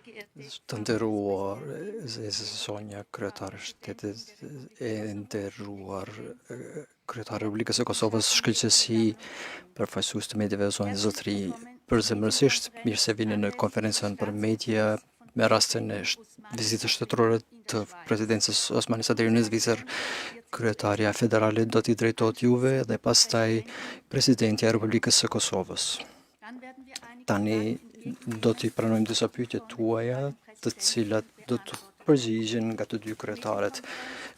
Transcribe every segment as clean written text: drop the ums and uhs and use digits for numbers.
Të nderuar zonja kryetare e shtetit, e nderuar kryetare e Republikës së Kosovës, shkëlqësi përfaqësues të mediave zonjë zotëri, përzemërsisht mirë se vini në konferencën për media me rastin e vizitës shtetërore të presidencës Osmani Saderi në Zvicër. Kryetaria federale do t'i drejtohet juve dhe pastaj presidenti i Republikës së Kosovës. Tani do t'i pranojmë disa pyetje tuaja, të cilat do të përgjigjen nga të dy kryetaret.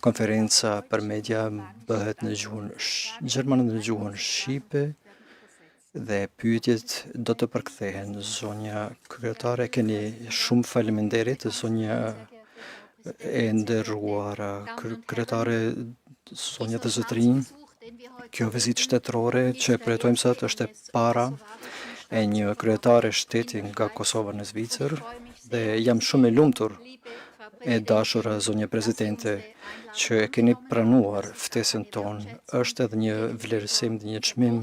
Konferenca për media bëhet në gjuhën gjermane dhe në gjuhën shqipe dhe pyetjet do të përkthehen. Zonja kryetare, keni shumë faleminderit, zonja e nderuara kryetare, zonja të zotërinj. Kjo vizitë shtetërore që përjetojmë sot është e para e një kryetare shteti nga Kosova në Zvicër dhe jam shumë i lumtur e dashura zonja presidente që e keni pranuar ftesën tonë. Është edhe një vlerësim dhe një çmim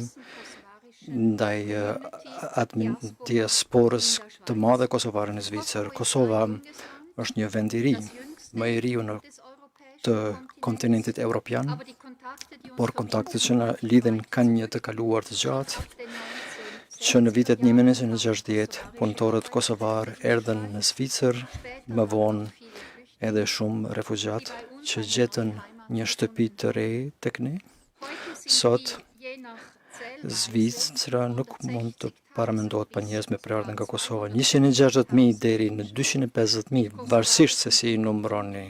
ndaj diasporës të madhe kosovare në Zvicër. Kosova është një vend i ri, më i riu në të kontinentit evropian, por kontaktet që na lidhen kanë një të kaluar të gjatë, që në vitet 1960 punëtorët kosovar erdhen në Zvicër, më vonë edhe shumë refugjat që gjetën një shtëpi të re tek ne. Sot Zvicra nuk mund të paramendohet pa njerëz me prerje nga Kosova. 160.000 deri në 250.000, varësisht se si i numëroni.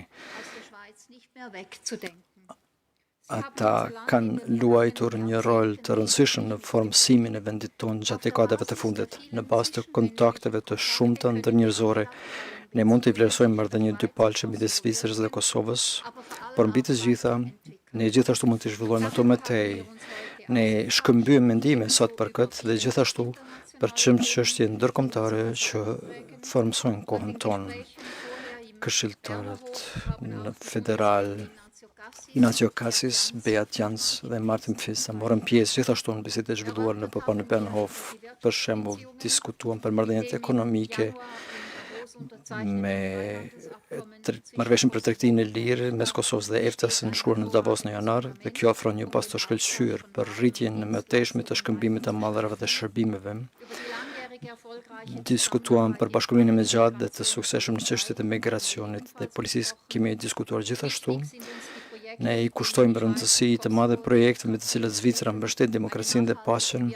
Ata kanë luajtur një rol të rëndësishëm në formësimin e vendit tonë gjatë dekadave të fundit. Në bazë të kontakteve të shumta ndërnjerëzore, ne mund të vlerësojmë marrëdhënie dypalçe midis Zvicrës dhe Kosovës, por mbi të gjitha, ne gjithashtu mund të zhvillojmë ato më tej. Ne shkëmbym mendime sot për këtë dhe gjithashtu për çështje ndërkombëtare që formsojnë kohën tonë. Këshilltarët në federal Ignacio Cassis, Beat Jans dhe Martin Fisa morën pjesë gjithashtu në bisedë e zhvilluar në Benhof. Për shembull, diskutuan për marrëdhëniet ekonomike me marrëveshjen për tregtinë e lirë mes Kosovës dhe EFTA-s në shkruar në Davos në janar, dhe kjo ofron një bazë të shkëlqyer për rritjen e mëtejshme të shkëmbimit të mallrave dhe shërbimeve. Diskutuan për bashkëpunimin e gjatë dhe të suksesshëm në çështjet e migracionit dhe policisë. Kemi diskutuar gjithashtu. Ne i kushtojmë rëndësi të madhe projekteve me të cilat Zvicra mbështet demokracinë dhe paqen,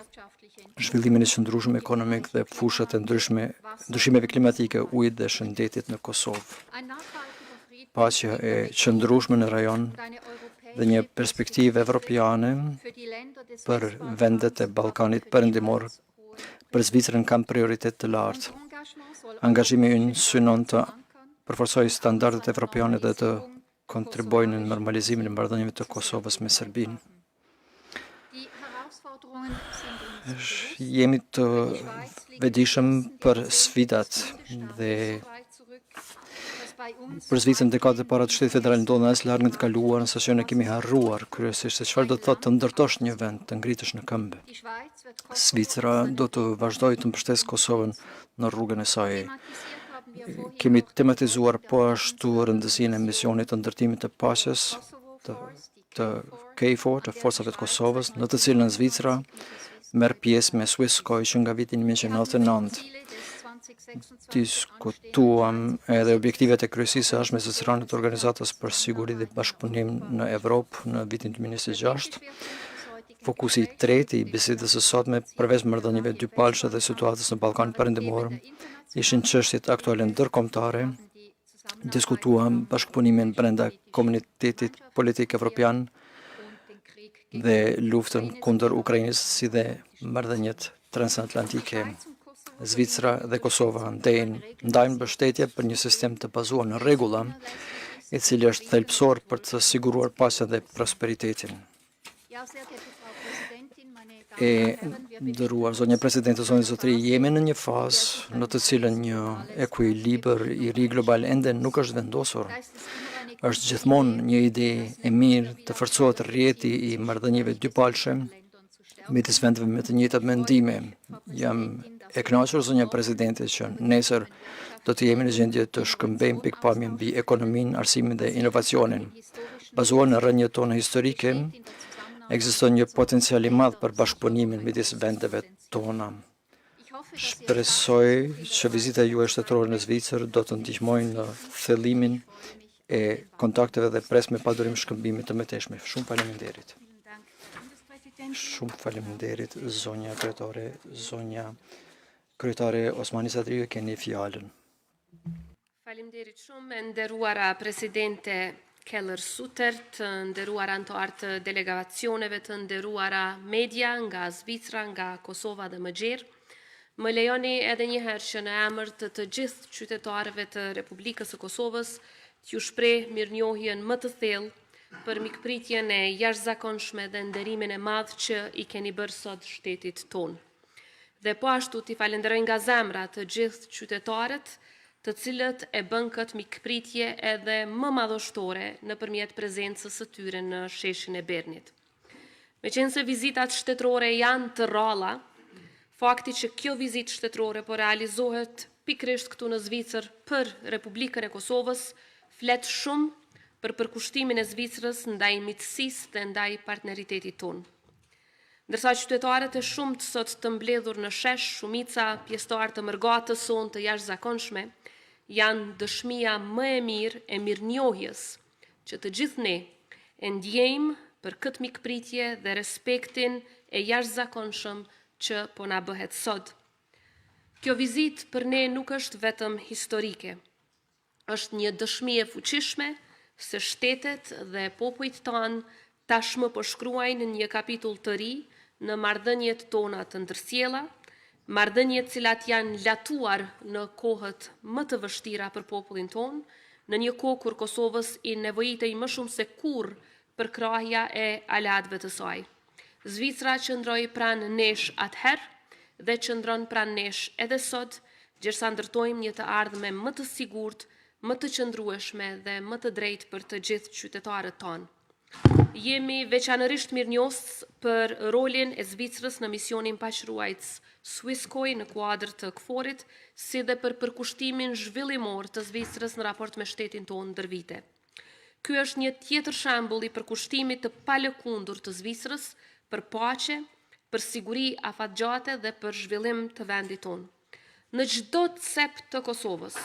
zhvillimin e qëndrueshëm ekonomik dhe fushat e ndryshimeve klimatike, ujit dhe shëndetit në Kosovë. Paqja e qëndrueshme në rajon dhe një perspektivë evropiane për vendet e Ballkanit Perëndimor për Zvicrën kanë prioritet të lartë. Angazhimi ynë synon të përforcojë standardet evropiane dhe të kontribuojnë në normalizimin e marrëdhënieve të Kosovës me Serbinë. Jemi të vetëdijshëm për sfidat dhe për Zvicrën dekadat e para të shtetit federal ndodhen as larg nga të kaluar, në se ne kemi harruar kryesisht se çfarë do të thotë të ndërtosh një vend, të ngritesh në këmbë. Zvicra do të vazhdojë të mbështesë Kosovën në rrugën e saj. Kemi tematizuar po ashtu rëndësinë e misionit të ndërtimit të paqes të KFOR, të forcave të Kosovës, në të cilën Zvicra merr pjesë me Swisskoj që nga viti 1999. Diskutuam edhe objektivet e kryesisë së jashtme së së Organizatës për Siguri dhe Bashkëpunim në Evropë në vitin 2026. Fokusi i tretë i bisedës së sotme, përveç marrëdhënieve dypalçe dhe situatës në Ballkanin Perëndimor, ishin çështjet aktuale ndërkombëtare. Diskutuam bashkëpunimin brenda komunitetit politik evropian dhe luftën kundër Ukrainës, si dhe marrëdhëniet transatlantike. Zvicra dhe Kosova ndajnë mbështetje për një sistem të bazuar në rregulla, i cili është thelbësor për të siguruar paqen dhe prosperitetin. E nderuar zonja presidente, zonja zotëri, jemi në një fazë në të cilën një ekuilibër i ri global ende nuk është vendosur. Është gjithmonë një ide e mirë të forcohet rrjeti i marrëdhënieve dypalçe midis vendeve me të njëjtat mendime. Jam E kënaqur zonja presidente që nesër do të jemi në gjendje të shkëmbejmë pikpamjen mbi ekonominë, arsimin dhe inovacionin. Bazuar në rrënjët tona historike, ekziston një potencial i madh për bashkëpunimin midis vendeve tona. Shpresoj që vizita juaj shtetërore në Zvicër do të ndihmojë në thellimin e kontakteve dhe pres me padurim shkëmbimit të mëtejshëm. Shumë faleminderit. Shumë faleminderit, zonja kryetare, zonja kryetare Osmani Sadriu, keni fjalën. Faleminderit shumë, nderuara presidente Keller Sutter, të nderuar anëtar të delegacioneve, të nderuara media nga Zvicra, nga Kosova dhe Mëgjer. Më lejoni edhe një herë që në emër të gjithë qytetarëve të Republikës së Kosovës t'ju shpreh mirënjohjen më të thellë për mikpritjen e jashtëzakonshme dhe nderimin e madh që i keni bërë sot shtetit tonë. Dhe po ashtu t'i falenderoj nga zemra të gjithë qytetarët, të cilët e bën këtë mikpritje edhe më madhështore nëpërmjet prezencës së tyre në sheshin e Bernit. Meqense vizitat shtetërore janë të rralla, fakti që kjo vizitë shtetërore po realizohet pikërisht këtu në Zvicër për Republikën e Kosovës flet shumë për përkushtimin e Zvicrës ndaj miqësisë dhe ndaj partneritetit tonë. Ndërsa qytetarët e shumët sot të mbledhur në shesh, shumica pjesëtar të mërgatës sonë të jashtëzakonshme, janë dëshmia më e mirë e mirënjohjes që të gjithë ne e ndjejmë për këtë mikpritje dhe respektin e jashtëzakonshëm që po na bëhet sot. Kjo vizitë për ne nuk është vetëm historike, është një dëshmi e fuqishme se shtetet dhe popujt tanë tashmë po shkruajnë një kapitull të ri në marrëdhëniet tona të ndërsjella, marrëdhënie të cilat janë latuar në kohët më të vështira për popullin tonë, në një kohë kur Kosovës i nevojitej më shumë se kurrë për krahja e aleatëve të saj. Zvicra qëndroi pranë nesh atëherë dhe qëndron pranë nesh edhe sot, gjërsa ndërtojmë një të ardhme më të sigurt, më të qëndrueshme dhe më të drejtë për të gjithë qytetarët tonë. Jemi veçanërisht mirënjohës për rolin e Zvicrës në misionin paqëruajtës Swisskoj në kuadër të KFOR-it, si dhe për përkushtimin zhvillimor të Zvicrës në raport me shtetin tonë ndër vite. Ky është një tjetër shembull i përkushtimit të palëkundur të Zvicrës për paqe, për siguri afatgjate dhe për zhvillim të vendit tonë. Në çdo cep të Kosovës,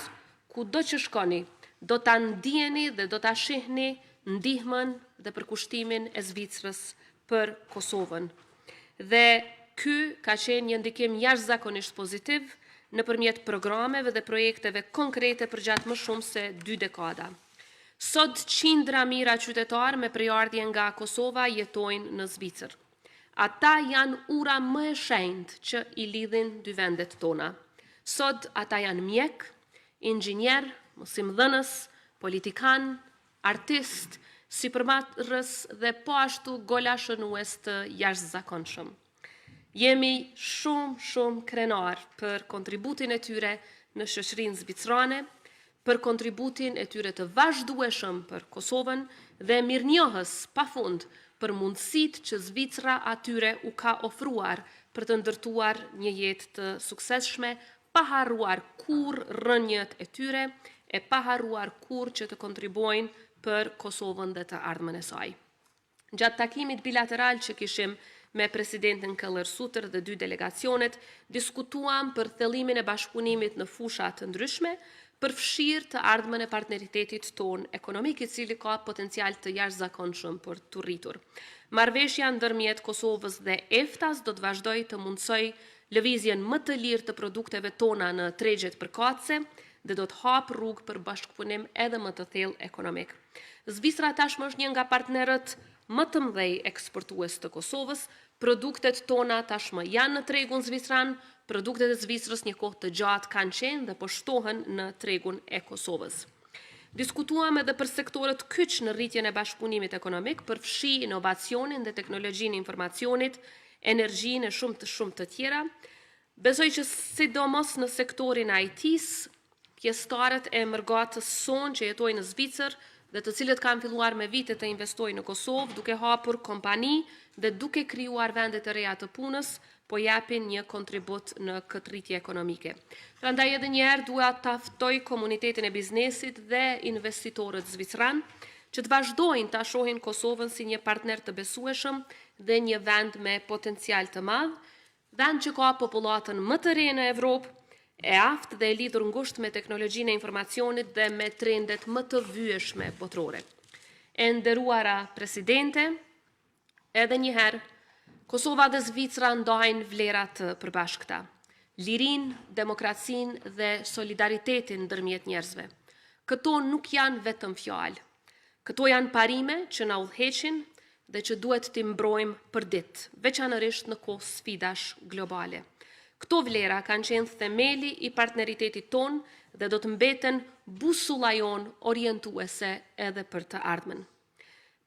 kudo që shkoni, do ta ndjeni dhe do ta shihni ndihmën dhe përkushtimin e Zvicrës për Kosovën. Dhe ky ka qenë një ndikim jashtëzakonisht pozitiv nëpërmjet programeve dhe projekteve konkrete për gjatë më shumë se 2 dekada. Sot qindra mijëra qytetarë me prejardhje nga Kosova jetojnë në Zvicër. Ata janë ura më e shenjtë që i lidhin dy vendet tona. Sot ata janë mjek, inxhinier, mësimdhënës, politikan, artist, sipërmarrës dhe po ashtu golashënues të jashtëzakonshëm. Jemi shumë krenar për kontributin e tyre në shoqërinë zvicrane, për kontributin e tyre të vazhdueshëm për Kosovën dhe mirënjohës pafund për mundësitë që Zvicra atyre u ka ofruar për të ndërtuar një jetë të suksesshme, pa harruar kurrë rrënjët e tyre e pa harruar kurrë që të kontribuojnë për Kosovën dhe të ardhmen e saj. Gjatë takimit bilateral që kishim me presidentin Keller Sutter dhe 2 delegacionet, diskutuam për thellimin e bashkëpunimit në fusha të ndryshme, përfshirë të ardhmen e partneritetit tonë ekonomik, i cili ka potencial të jashtëzakonshëm për të rritur. Marrëveshja ndërmjet Kosovës dhe EFTA-s do të vazhdojë të mundsojë lëvizjen më të lirë të produkteve tona në tregjet përkatëse dhe do të hapë rrugë për bashkëpunim edhe më të thellë ekonomik. Zvicra tashmë është një nga partnerët më të mëdhej eksportues të Kosovës, produktet tona tashmë janë në tregun zvicran, produktet e Zvicrës një kohë të gjatë kanë qenë dhe po shtohen në tregun e Kosovës. Diskutuam edhe për sektorët kyç në rritjen e bashkëpunimit ekonomik, përfshi inovacionin dhe teknologjinë e informacionit, energjinë e shumë të tjera. Besoj që sidomos në sektorin IT-s, pjesëtarët e mërgatës sonë që jetojnë në Zvicër dhe të cilët kanë filluar me vite të investojnë në Kosovë, duke hapur kompani dhe duke krijuar vende të reja të punës, po japin një kontribut në këtë rritje ekonomike. Prandaj edhe një herë dua ta ftoj komunitetin e biznesit dhe investitorët zvicran që të vazhdojnë ta shohin Kosovën si një partner të besueshëm dhe një vend me potencial të madh, vend që ka popullatën më të re në Evropë, e aftë dhe e lidhur ngushtë me teknologjinë e informacionit dhe me trendet më të vyeshme botërore. E nderuara presidente, edhe një herë, Kosova dhe Zvicra ndajnë vlera të përbashkëta, lirin, demokracin dhe solidaritetin ndërmjet njerëzve. Këto nuk janë vetëm fjalë, këto janë parime që na udhëheqin dhe që duhet t'i mbrojmë për ditë, veçanërisht në kohë sfidash globale. Këto vlera kanë qenë themeli i partneritetit ton dhe do të mbeten busulla jon orientuese edhe për të ardhmen.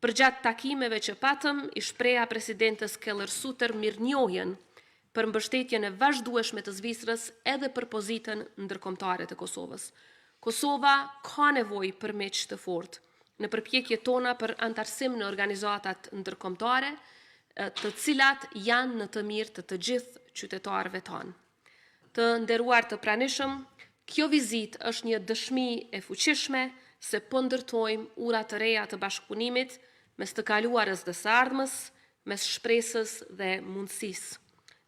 Përgjatë takimeve që patëm, i shpreha presidentës Keller-Sutter mirënjohjen për mbështetjen e vazhdueshme të Zvicrës edhe për pozitën ndërkombëtare të Kosovës. Kosova ka nevojë për miq të fortë në përpjekjet tona për antarësim në organizatat ndërkombëtare, të cilat janë në të mirë të gjithë qytetarëve tanë. Të nderuar të pranishëm, kjo vizitë është një dëshmi e fuqishme se po ndërtojmë ura të reja të bashkëpunimit mes të kaluarës dhe së ardhmës, mes shpresës dhe mundësisë.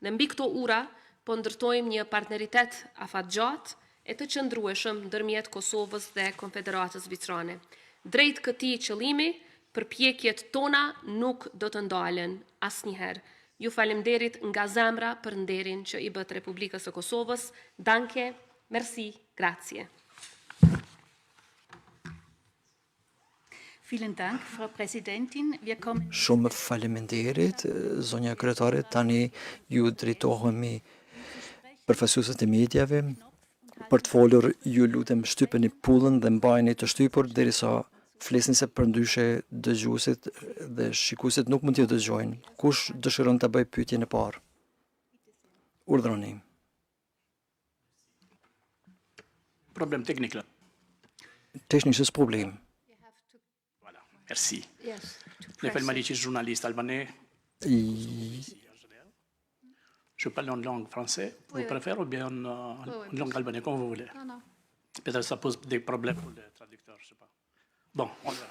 Dhe mbi këto ura po ndërtojmë një partneritet afatgjatë e të qëndrueshëm ndërmjet Kosovës dhe Konfederatës Zvicrane. Drejt këtij qëllimi, përpjekjet tona nuk do të ndalen asnjëherë. Ju falemderit nga zemra për nderin që i bët Republikës së Kosovës. Danke, merci, grazie. Vielen Dank, Frau Präsidentin. Wir kommen... Shumë faleminderit, zonja kryetare, tani ju drejtohemi përfaqësuesve të mediave për të folur. Ju lutem shtypeni pullën dhe mbajeni të shtypur derisa flesin, se përndryshe dëgjuesit dhe shikuesit nuk mund t'ju dëgjojnë. Kush dëshiron të bëj pyetjen e parë? Urdhroni. Problem technique là. Technisches Problem. Voilà, merci. Yes. Je m'appelle Marici, journaliste albanais. Je parle en langue française. Vous préférez ou bien en langue albanaise, comme vous voulez? Non. Peut-être ça pose des problèmes pour les traducteurs, je ne sais pas. Bon, on verra.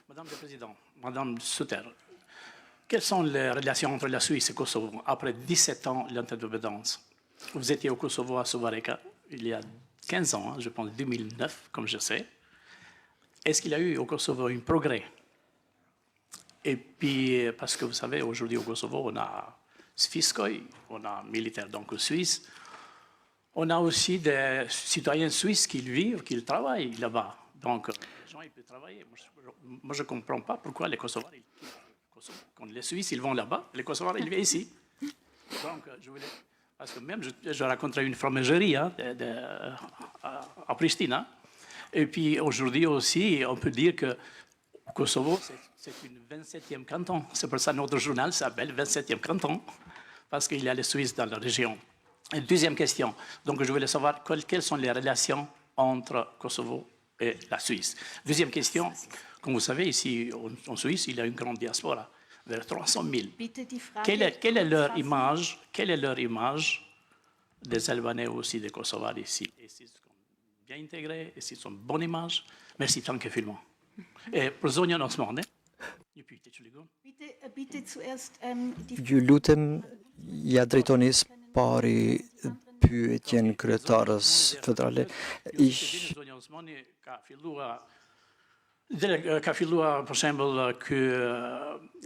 Madame le Président, Madame Sutter, quelles sont les relations entre la Suisse et le Kosovo après 17 ans d'interdépendance? Vous étiez au Kosovo à Suvareca il y a 15 ans, je pense 2009, comme je sais. Est-ce qu'il y a eu au Kosovo un progrès? Et puis, parce que vous savez, aujourd'hui au Kosovo, on a Sfiskoj, on a militaires donc suisses, on a aussi des citoyens suisses qui vivent, qui travaillent là-bas. Donc, les gens, ils peuvent travailler. Moi, je ne comprends pas pourquoi les Kosovars, ils quittent le Kosovo. Quand les Suisses, ils vont là-bas, les Kosovars, ils viennent ici. Donc, je voulais... Parce que même, je raconterai une fromagerie à Pristina. Et puis, aujourd'hui aussi, on peut dire que Kosovo, c'est une 27e canton. C'est pour ça que notre journal s'appelle 27e canton, parce qu'il y a les Suisses dans la région. Et deuxième question. Donc, je voulais savoir quelles sont les relations entre Kosovo et la Suisse. Deuxième question. Comme vous savez, ici, en Suisse, il y a une grande diaspora, vers 300 000. Quelle est leur image des Albanais aussi, des Kosovars ici? Est-ce qu'ils sont bien intégrés? Est-ce qu'ils sont une bonne image? Merci, danke vielmals. Et pour Sonja Osman, Bitte zuerst Ju lutem, ja drejtoni pari pyetjen kryetarës federale. Sonja Osmani ka filluar për shembull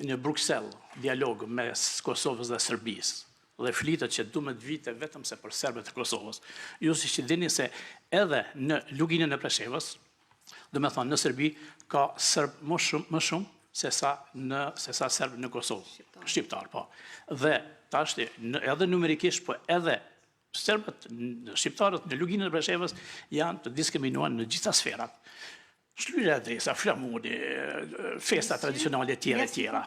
në Bruxelles dialog mes Kosovës dhe Serbisë. Dhe flitet që 12 vite vetëm se për serbët e Kosovës. Ju si që dini se edhe në luginën e Preshevës, do me thonë në Serbi, ka serb më shumë se sa serb në Kosovë. Shqiptar, po. Dhe tashti, edhe numerikisht, po edhe serbët, shqiptarët në luginën e Preshevës janë të diskriminuar në gjitha sferat. Shlyerja e dresa, flamuri, festa tradicionale tjera e tjera.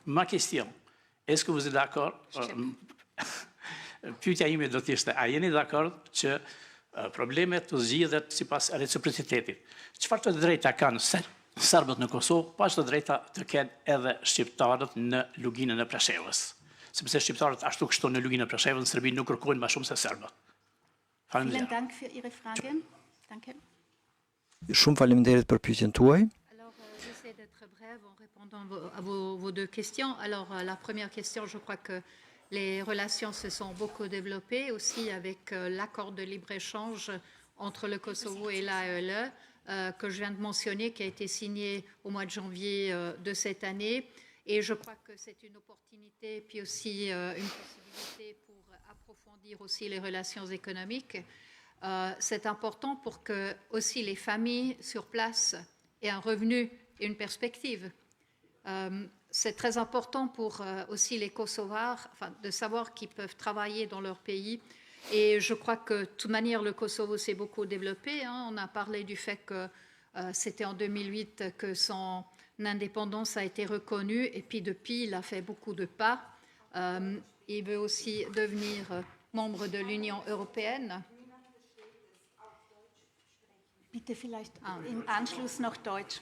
Ma question, est-ce que vous êtes d'accord? Pyetja ime do të ishte, a jeni dakord që Problemet të zgjidhet sipas reciprocitetit. Çfarë të drejta kanë serbët në Kosovë, pa që të drejta të kenë edhe shqiptarët në luginën e Preshevës. Sepse shqiptarët ashtu kështu në luginën e Preshevës në Serbi nuk kërkojnë më shumë se serbët. Vielen Faleminderit. Dank für Ihre Frage. Danke. Shumë faleminderit për pyetjen tuaj. Alors, j'essaie d'être brève en répondant à vos deux questions. Alors, la première question, je crois que les relations se sont beaucoup développées aussi avec l'accord de libre-échange entre le Kosovo et l'AELE que je viens de mentionner, qui a été signé au mois de janvier de cette année. Et je crois que c'est une opportunité, puis aussi une possibilité pour approfondir aussi les relations économiques. C'est important pour que aussi les familles sur place aient un revenu et une perspective. C'est très important pour aussi les Kosovars de savoir qu'ils peuvent travailler dans leur pays. Et je crois que de toute manière, le Kosovo s'est beaucoup développé. On a parlé du fait que c'était en 2008 que son indépendance a été reconnue. Et puis depuis, il a fait beaucoup de pas. Il veut aussi devenir membre de l'Union européenne. Bitte vielleicht im Anschluss noch Deutsch.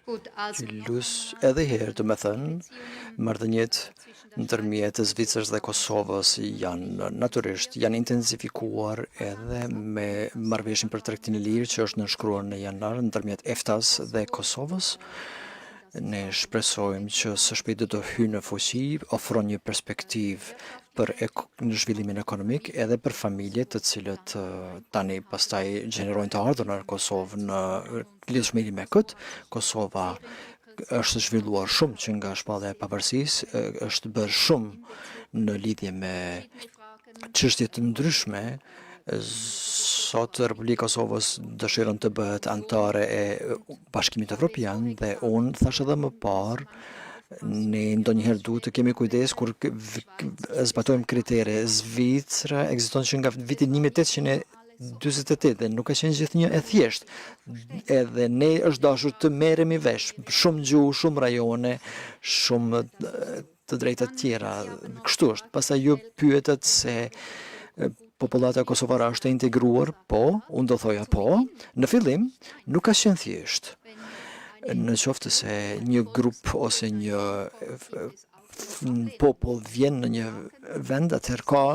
Goed, als Lus edhe herë të me thënë, marrëdhëniet ndërmjet Zvicrës dhe Kosovës janë intensifikuar edhe me marrëveshjen për tregtinë e lirë që është nënshkruar në janar ndërmjet EFTA-s dhe Kosovës. Ne shpresojmë që së shpejti do hyjë në fuqi, ofron një perspektivë për në zhvillimin ekonomik edhe për familjet të cilët tani pastaj gjenerojnë të ardhur në Kosovë në lidhshmëri me këtë. Kosova është zhvilluar shumë që nga shpallja e pavarësisë, është bërë shumë në lidhje me çështje të ndryshme. Sot Republika Kosovës dëshiron të bëhet anëtare e Bashkimit Evropian dhe unë thash edhe më parë, ne ndonjëherë duhet të kemi kujdes kur zbatojmë kritere. Zvicra ekziston që nga viti 1848 dhe nuk ka qenë gjithnjë e thjeshtë. Edhe ne është dashur të merremi vesh, shumë gjuhë, shumë rajone, shumë të drejta të tjera. Kështu është. Pastaj ju pyetet se popullata kosovare është e integruar, po, unë do thoja po. Në fillim nuk ka qenë thjesht. Në qoftë se një grup ose një popull vjen në një vend, atëherë ka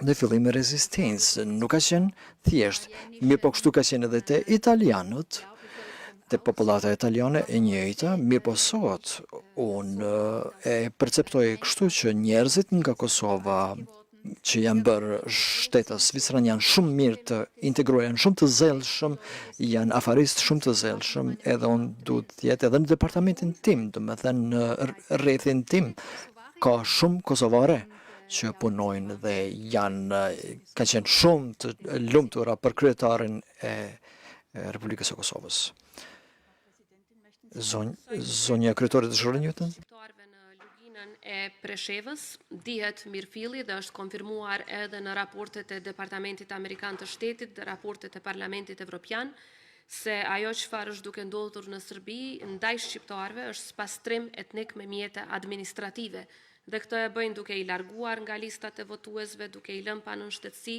në fillim rezistencë. Nuk ka qenë thjesht. Mirë po kështu ka qenë edhe te italianët, te popullata italiane e njëjta, mirë po sot unë e perceptoj kështu që njerëzit nga Kosova që janë bërë shtetës Zvicran janë shumë mirë të integruar, janë shumë të zellshëm, janë afaristë shumë të zellshëm, edhe unë duhet të jetë edhe në departamentin tim, domethënë në rrethin tim ka shumë kosovare që punojnë dhe ka qenë shumë të lumtura për kryetarin e Republikës së Kosovës. Zonja kryetore dëshiron një të? E Preshevës dihet mirëfilli dhe është konfirmuar edhe në raportet e Departamentit Amerikan të Shtetit dhe raportet e Parlamentit Evropian se ajo çfarë është duke ndodhur në Serbi ndaj shqiptarëve është pastrim etnik me mjete administrative dhe këtë e bëjnë duke i larguar nga listat e votuesve, duke i lënë pa nënshtetësi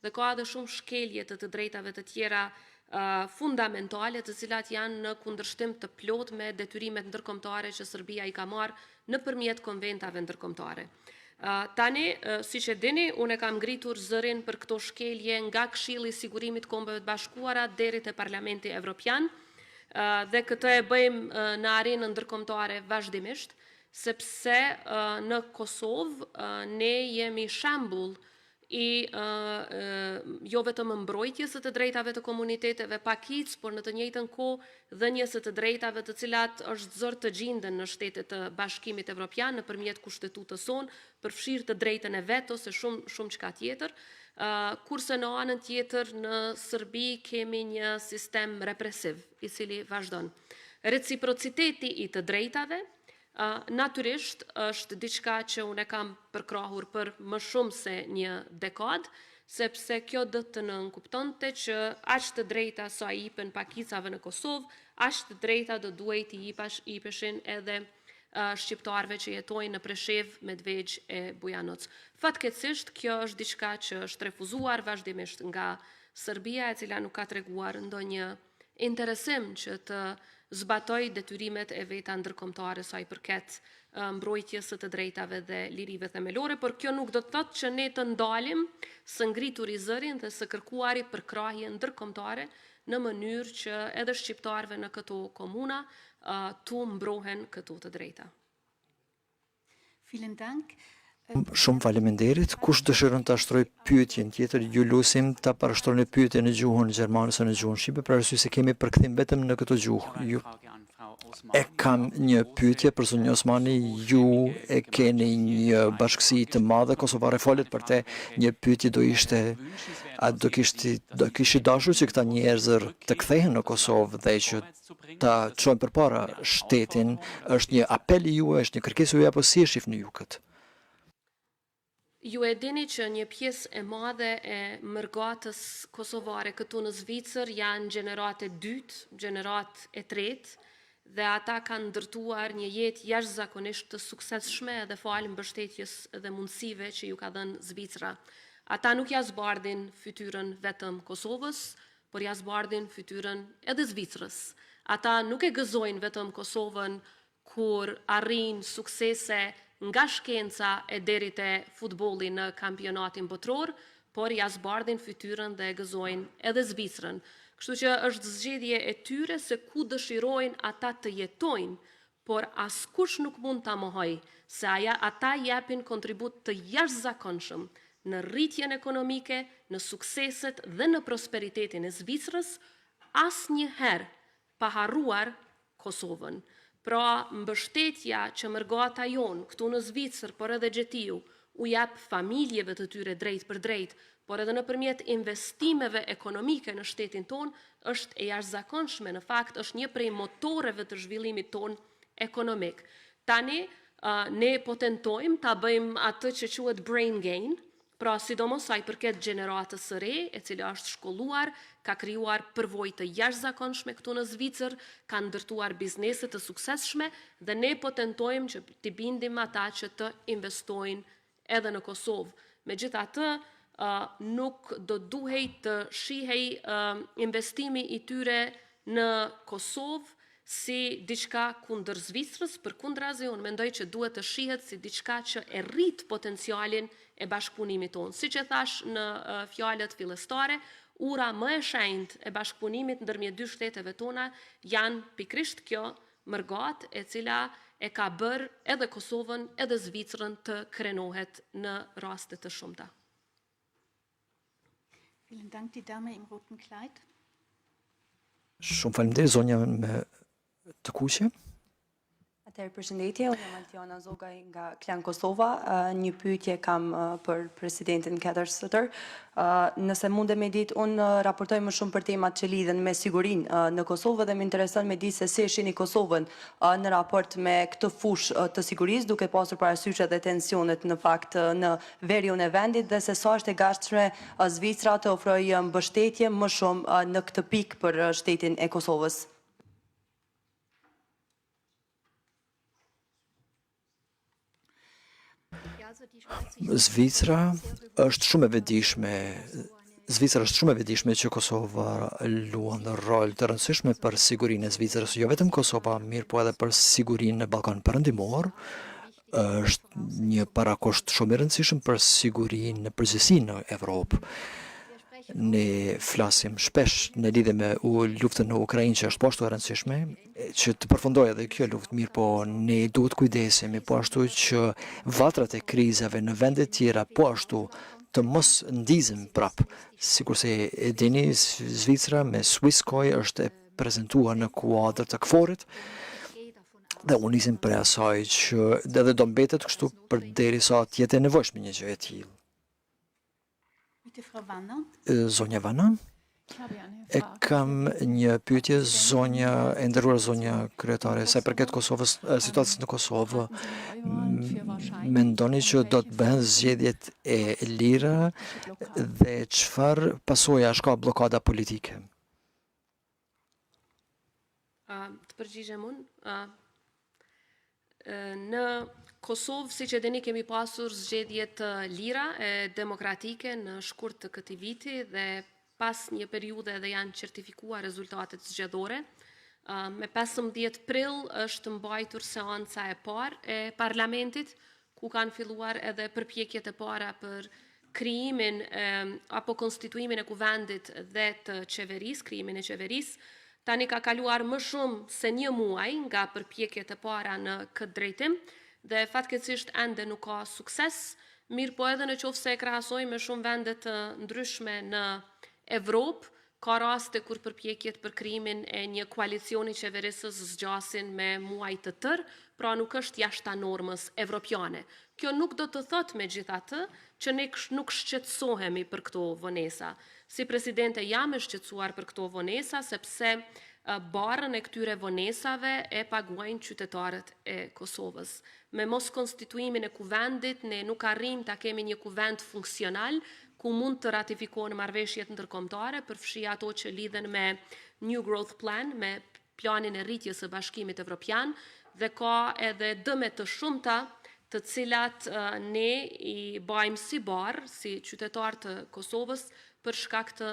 dhe ka edhe shumë shkelje të drejtave të tjera fundamentale të cilat janë në kundërshtim të plot me detyrimet ndërkombëtare që Serbia i ka marrë nëpërmjet konventave ndërkombëtare. Tani, siç e dini, unë kam ngritur zërin për këto shkelje nga Këshilli i Sigurimit të Kombeve të Bashkuara deri te Parlamenti Evropian dhe këtë e bëjmë në arenën ndërkombëtare vazhdimisht, sepse në Kosovë ne jemi shembull i jo vetëm mbrojtjes së të drejtave të komuniteteve pakic, por në të njëjtën kohë dhënjes së të drejtave të cilat është zor të gjenden në shtetet të Bashkimit Evropian nëpërmjet kushtetutës sonë, përfshirë të drejtën e veto ose shumë çka tjetër. Kurse në anën tjetër në Serbi kemi një sistem represiv i cili vazhdon. Reciprociteti i të drejtave natyrisht është diçka që unë kam përkrahur për më shumë se një dekadë, sepse kjo do të nënkuptonte që aq të drejta sa i jipen pakicave në Kosovë, aq të drejta do duhet i jipeshin edhe shqiptarëve që jetojnë në Preshevë, Medvegjë e Bujanoc. Fatkeqësisht kjo është diçka që është refuzuar vazhdimisht nga Serbia e cila nuk ka treguar ndonjë interesim që të zbatoj detyrimet e veta ndërkombëtare sa i përket mbrojtjes së të drejtave dhe lirive themelore, por kjo nuk do të thotë që ne të ndalim së ngritur i zërin dhe së kërkuari për krahje ndërkombëtare në mënyrë që edhe shqiptarëve në këto komuna tu mbrohen këto të drejta. Vielen Dank. Shumë faleminderit. Kush dëshiron të ashtroj pyetjen tjetër, ju lusim ta parashtroni pyetjen në gjuhën gjermane ose në gjuhën shqipe, për arsye se kemi përkthim vetëm në këtë gjuhë. E kam një pyetje për zonjën Osmani, ju e keni një bashkësi të madhe kosovare, folet për te, një pyetje do ishte, a do kishte dashur që këta njerëzër të kthehen në Kosovë dhe që ta çojnë përpara shtetin, është një apel i juaj, është një kërkesë juaj apo si e shihni ju këtë? Ju e dini që një pjesë e madhe e mërgatës kosovare këtu në Zvicër janë gjenerat e dytë, gjenerat e tretë, dhe ata kanë ndërtuar një jetë jashtëzakonisht të suksesshme dhe falë mbështetjes dhe mundësive që ju ka dhënë Zvicra. Ata nuk ja zbardhin fytyrën vetëm Kosovës, por ja zbardhin fytyrën edhe Zvicrës. Ata nuk e gëzojnë vetëm Kosovën kur arrin suksese nga shkenca e deri te futbolli në kampionatin botror, por ja zbardhin fytyrën dhe e gëzojnë edhe Zvicrën. Kështu që është zgjedhje e tyre se ku dëshirojnë ata të jetojnë, por askush nuk mund ta mohoj se ata japin kontribut të jashtëzakonshëm në rritjen ekonomike, në sukseset dhe në prosperitetin e Zvicrës, asnjëherë pa harruar Kosovën. Pra mbështetja që mërgata jonë këtu në Zvicër, por edhe Gjetiu, u jap familjeve të tyre drejt për drejt, por edhe nëpërmjet investimeve ekonomike në shtetin ton, është e jashtëzakonshme, në fakt është një prej motoreve të zhvillimit ton ekonomik. Tani, ne po tentojmë ta bëjmë atë që quhet brain gain, pra sidomos sa i përket gjeneratës së re, e cila është shkolluar, ka krijuar përvojë të jashtëzakonshme këtu në Zvicër, ka ndërtuar biznese të suksesshme dhe ne po tentojmë që t'i bindim ata që të investojnë edhe në Kosovë. Megjithatë, nuk do duhej të shihej investimi i tyre në Kosovë si diçka kundër Zvicrës, përkundrazi unë mendoj që duhet të shihet si diçka që e rrit potencialin e bashkëpunimit tonë. Siç e thash në fjalët fillestare, ura më e shenjtë e bashkëpunimit ndërmjet dy shteteve tona janë pikrisht kjo mërgat e cila e ka bërë edhe Kosovën edhe Zvicrën të krenohet në raste të shumta. Vielen Dank, die Dame im roten Kleid. Shumë faleminderit, zonja me të kuqe. Atëherë përshëndetje, unë jam Altiana Zogaj nga Klan Kosova. Një pyetje kam për presidentin Keller Sutter. Nëse mundem me ditë, unë raportoj më shumë për temat që lidhen me sigurinë në Kosovë dhe më intereson me ditë se si e shihni Kosovën në raport me këtë fushë të sigurisë, duke pasur parasysh edhe tensionet në fakt në veriun e vendit dhe se sa është e gatshme Zvicra të ofrojë mbështetje më shumë në këtë pikë për shtetin e Kosovës. Zvicra është shumë e vetëdijshme që Kosova luan një rol të rëndësishme për sigurinë e Zvicrës, jo vetëm Kosova, mirë po edhe për sigurinë në Ballkan Perëndimor, është një parakusht shumë i rëndësishëm për sigurinë në përgjithësi në Evropë. Ne flasim shpesh në lidhje me luftën në Ukrainë që është poashtu e rëndësishme, që të përfundojë edhe kjo luftë, mirë po ne duhet kujdesemi po ashtu që vatrat e krizave në vende tjera po ashtu të mos ndizim prap. Sikurse e dini, Zvicra me Swisscoi është e prezantuar në kuadër të KFOR-it dhe unë nisim për asaj që edhe do mbetet kështu përderisa të jetë e nevojshme një gjë e tillë. Zonja Vana, e kam një pyetje, zonja e nderuar zonja kryetare, sa i përket Kosovës, situatës në Kosovë, mendoni që do të bëhen zgjedhjet e lira dhe çfarë pasojash ka bllokada politike? Të përgjigjem unë, në Kosovë, si që dini, kemi pasur zgjedhje të lira e demokratike në shkurt të këtij viti dhe pas një periudhe dhe janë certifikuar rezultatet zgjedhore. Me 15 prill është mbajtur seanca e parë e parlamentit, ku kanë filluar edhe përpjekjet e para për krijimin apo konstituimin e kuvendit dhe të qeverisë, krijimin e qeverisë. Tani ka kaluar më shumë se një muaj nga përpjekjet e para në këtë drejtim dhe fatkeqësisht ende nuk ka sukses, mirë po edhe në qoftë se e krahasojmë me shumë vende të ndryshme në Evropë, ka raste kur përpjekjet për krijimin e një koalicioni qeverisës zgjasin me muaj të tërë, pra nuk është jashta normës evropiane. Kjo nuk do të thotë megjithatë që ne nuk shqetësohemi për këto vonesa. Si presidente jam e shqetësuar për këto vonesa, sepse barën e këtyre vonesave e paguajnë qytetarët e Kosovës. Me mos konstituimin e kuvendit, ne nuk arrim ta kemi një kuvend funksional, ku mund të ratifikohen marrëveshjet ndërkombëtare, përfshi ato që lidhen me New Growth Plan, me planin e rritjes së Bashkimit Evropian, dhe ka edhe dëme të shumta të cilat ne i bajmë si barë, si qytetar të Kosovës, për shkak të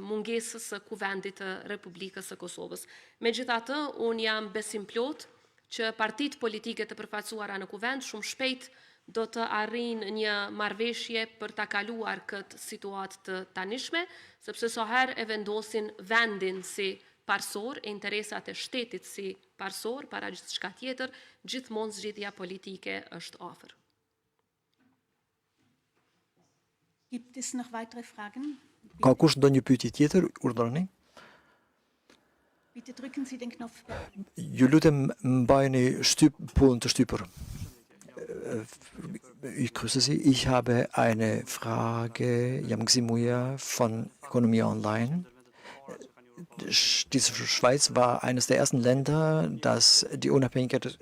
mungesës së kuvendit të Republikës së Kosovës. Megjithatë, unë jam besim plot që partitë politike të përfaqësuara në kuvend shumë shpejt do të arrijnë një marrëveshje për ta kaluar këtë situatë të tanishme, sepse sa herë e vendosin vendin si parsor, e interesat e shtetit si parsor, para gjithçka tjetër, gjithmonë zgjidhja politike është afër. Gibt es noch weitere Fragen? Ka kush ndonjë pyetje tjetër? Urdhëroni. Bitte drücken Sie den Knopf. Ju lutem mbajeni pullën të shtypur. Ich grüße Sie. Ich habe eine Frage, Yamgsi Muya von Ökonomie Online. Die Schweiz war eines der ersten Länder, das die Unabhängigkeit.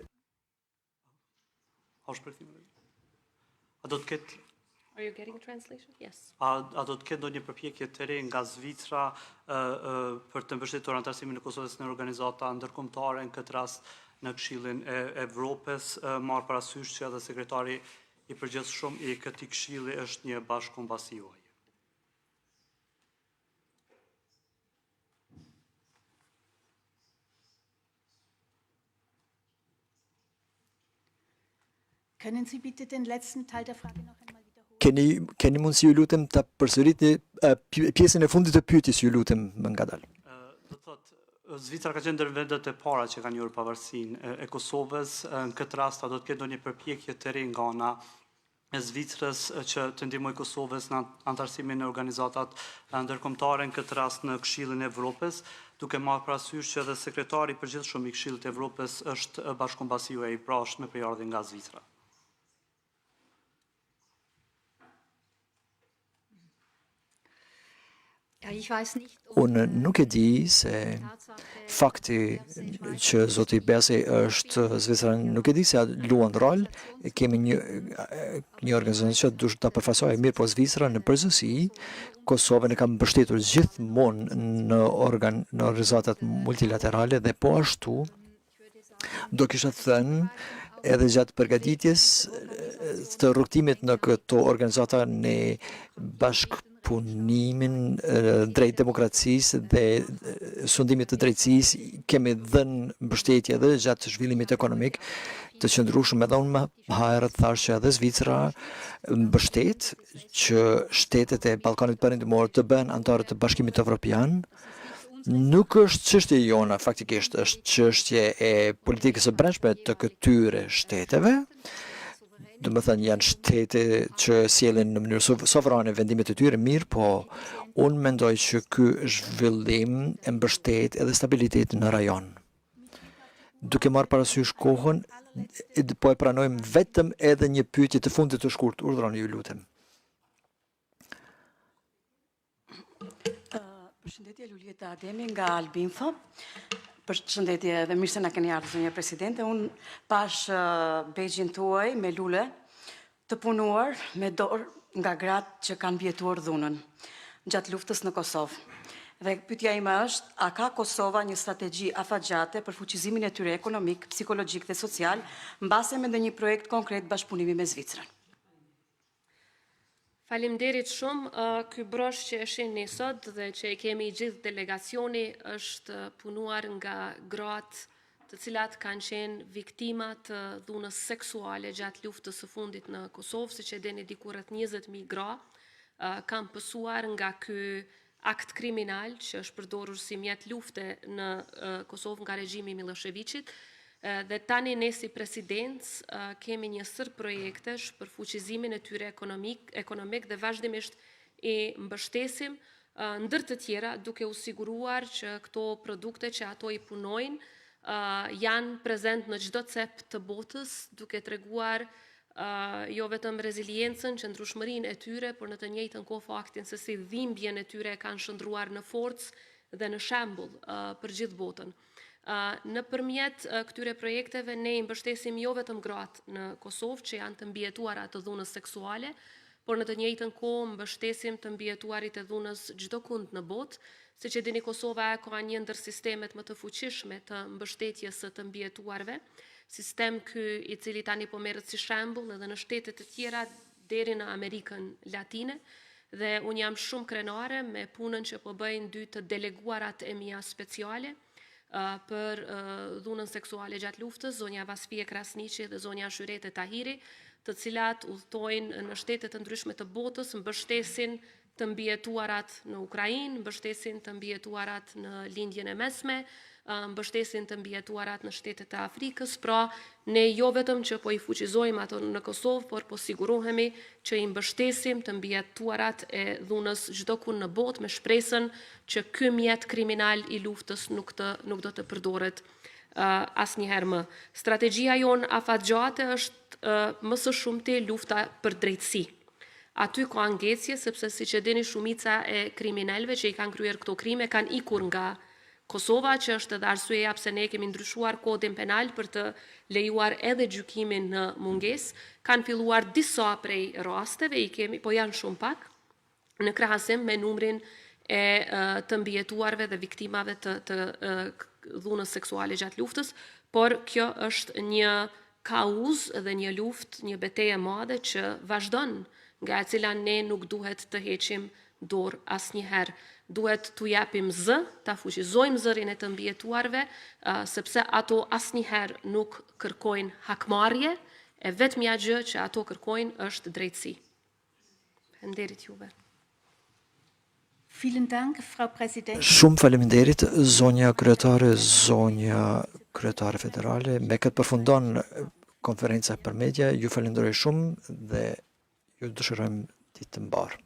Are you getting translation? Yes. A do të ketë ndonjë përpjekje të re nga Zvicra për të mbështetur anëtarësimin e Kosovës në organizata ndërkombëtare, në këtë rast në Këshillin e Evropës, marrë parasysh që edhe sekretari i përgjithshëm i këtij këshilli është një bashkëkombësi juaj? Können Sie bitte den letzten Teil der Frage noch einmal wiederholen? Keni mundësi, ju lutem, ta përsëritni pjesën e fundit të pyetjes, ju lutem, më ngadalë. Do thotë, Zvicra ka qenë ndër vendet e para që kanë njohur pavarësinë e Kosovës. Në këtë rast, a do të ketë ndonjë përpjekje të re nga ana e Zvicrës që të ndihmojë Kosovës në anëtarësimin e organizatat ndërkombëtare, në këtë rast në Këshillin e Evropës, duke marrë parasysh që edhe sekretari i përgjithshëm i Këshillit të Evropës është bashkëkombësi juaj, pra është me përardhje nga Zvicra? Unë nuk e di se fakti që zoti Besi është Zvicra, nuk e di se luan rol, kemi një organizacion që duhet ta përfaqësojë mirë, po Zvicra në përgjithësi Kosovën e ka mbështetur gjithmonë në organizatat multilaterale dhe po ashtu do kisha thënë edhe gjatë përgatitjes të rrugtimit në këto organizata në bashkëpunimin drejt demokracisë dhe sundimit të drejtësisë, kemi dhënë mbështetje edhe gjatë zhvillimit ekonomik të qëndrueshëm. Edhe unë më herët thash që edhe Zvicra mbështet që shtetet e Ballkanit Perëndimor të bëhen anëtarë të Bashkimit Evropian. Nuk është çështje jona, faktikisht është çështje e politikës së brendshme të këtyre shteteve. Do të thënë janë shtete që sjellin në mënyrë sovrane vendimet e tyre, mirë, po unë mendoj që ky zhvillim e mbështet edhe stabilitetin në rajon. Duke marrë parasysh kohën, po e pranojmë vetëm edhe një pyetje të fundit të shkurt. Urdhroni, ju lutem. Përshëndetje, Lulieta Ademi nga Albinfo. Përshëndetje dhe mirë se na keni ardhur, zonja presidente. Unë pash begjin tuaj me lule të punuar me dorë nga gratë që kanë vjetuar dhunën gjatë luftës në Kosovë. Dhe pyetja ime është, a ka Kosova një strategji afatgjate për fuqizimin e tyre ekonomik, psikologjik dhe social, mbase me ndonjë projekt konkret bashkëpunimi me Zvicrën? Faleminderit shumë. Ky brosh që e shihni sot dhe që e kemi gjithë delegacioni është punuar nga gratë të cilat kanë qenë viktima të dhunës seksuale gjatë luftës së fundit në Kosovë, siç e dini diku rreth 20.000 gra kanë pësuar nga ky akt kriminal që është përdorur si mjet lufte në Kosovë nga regjimi i Miloševićit. Dhe tani ne si presidencë kemi një sër projektesh për fuqizimin e tyre ekonomik dhe vazhdimisht i mbështesim ndër të tjera duke u siguruar që këto produkte që ato i punojnë janë prezent në çdo cep të botës, duke treguar jo vetëm reziliencën, qëndrueshmërinë e tyre, por në të njëjtën kohë faktin se si dhimbjen e tyre kanë shndruar në forcë dhe në shembull për gjithë botën. Nëpërmjet këtyre projekteve ne i mbështesim jo vetëm gratë në Kosovë që janë të mbijetuara të dhunës seksuale, por në të njëjtën kohë mbështesim të mbijetuarit e dhunës çdo kund në botë. Siç e dini, Kosova ka një ndër sistemet më të fuqishme të mbështetjes së të mbijetuarve, sistem ky i cili tani po merret si shembull edhe në shtete të tjera deri në Amerikën Latine, dhe unë jam shumë krenare me punën që po bëjnë dy të deleguarat e mia speciale për dhunën seksuale gjatë luftës, zonja Vaspije Krasniqi dhe zonja Shyrete Tahiri, të cilat udhtojnë në shtete të ndryshme të botës, mbështesin të mbijetuarat në Ukrainë, mbështesin të mbijetuarat në lindjen e mesme, mbështesin të mbijetuarat në shtetet e Afrikës. Pra, ne jo vetëm që po i fuqizojmë ato në Kosovë, por po sigurohemi që i mbështesim të mbijetuarat e dhunës çdo ku në botë me shpresën që ky mjet kriminal i luftës nuk do të përdoret asnjëherë më. Strategjia jonë afatgjate është më së shumti lufta për drejtësi. Aty ka ngecje, sepse siç e dini shumica e kriminalëve që i kanë kryer këto krime kanë ikur nga Kosova, që është edhe arsyeja pse ne kemi ndryshuar kodin penal për të lejuar edhe gjykimin në mungesë. Kanë filluar disa prej rasteve, i kemi, po janë shumë pak, në krahasim me numrin e të mbijetuarve dhe viktimave të dhunës seksuale gjatë luftës, por kjo është një kauzë dhe një luftë, një betejë e madhe që vazhdon, nga e cila ne nuk duhet të heqim dorë asnjëherë. Duhet t'u japim zë, ta fuqizojmë zërin e të mbijetuarve, sepse ato asnjëherë nuk kërkojnë hakmarrje, e vetmja gjë që ato kërkojnë është drejtësi. Faleminderit juve. Vielen Dank, Frau Präsidentin. Shumë faleminderit, zonja kryetare federale. Me këtë përfundon konferenca për media. Ju falenderoj shumë dhe ju dëshirojmë ditë të mbarë.